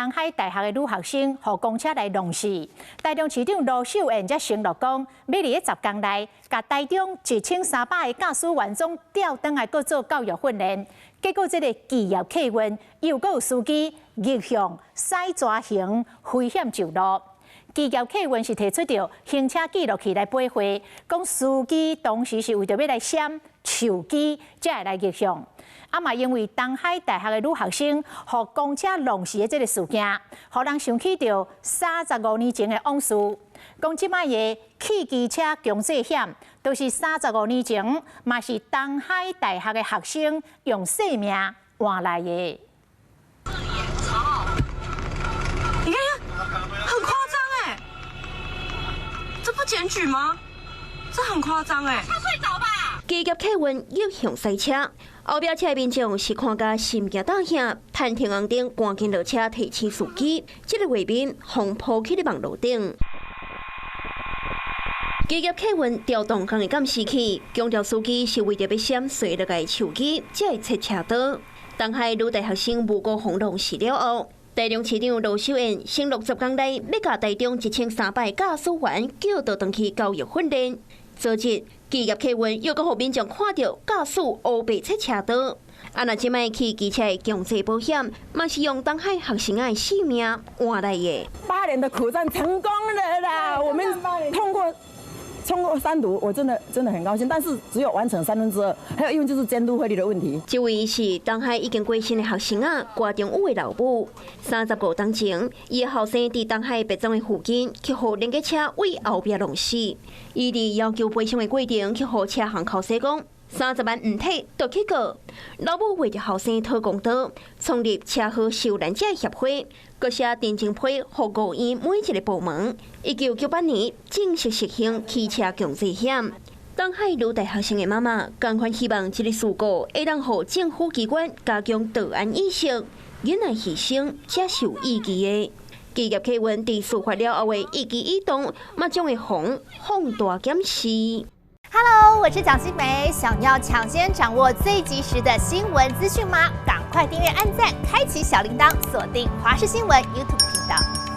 东海大学的女学生和公车来弄死。台中市长罗秀燕则承诺讲，要伫10天内，甲台中1300个驾驶员总调转来搁做教育训练。结果，这个企业客运又搁有司机逆向驶蛇形危险就路。企业客运是提出着行车记录器来驳回，讲司机当时是为着要来闪手机，才会来逆向。嘛因为东海大学的女学生和公车弄死的这个事件，互人想起着35年前的往事。讲即摆的汽机车强制险，都是35年前，嘛是东海大学的学生用性命换来的。你看，很夸张哎，这不检举吗？这很夸张哎。他睡着吧？企业客运逆向赛车，后壁车的民众是看甲心惊胆吓，趁停红灯赶紧落车提醒司机。这个画面风铺起伫网络顶。企业客运调动刚会敢死去，强调司机是为着要闪随落来手机，才会切车道。东海女大学生无辜轰动死了后，台中市长罗秀燕承诺10天内要甲台中1300驾驶员叫到登去教育训练。昨日，企业客运又搁互民众看到驾驶乌白切车道。若即摆去机车的强制保险，嘛是用东海学生的性命换来的。8年的苦战成功了啦！我们通过3读，我真的很高兴。但是只有完成2/3，还有因为就是监督费率的问题。这位是东海已经过身的学生啊，郭中武的老母。35年前，伊的后生伫东海北庄的附近，去互连接车为后壁弄死。伊伫要求赔偿的过程，去互车行口说讲30万唔摕，就去告。老母为着后生讨公道，创立车祸受难者协会，搁写电证批互5院每一个部门。1998年正式实行汽车强制险。东海女大学生的妈妈同款希望这个事故会让互政府机关加强道安意识，囡仔牺牲才是有意义的。企业客运伫事发了后的一举一动，嘛将会放大检视。Hello， 我是蒋欣梅。想要抢先掌握最及时的新闻资讯吗？赶快订阅、按赞、开启小铃铛，锁定华视新闻 YouTube 频道。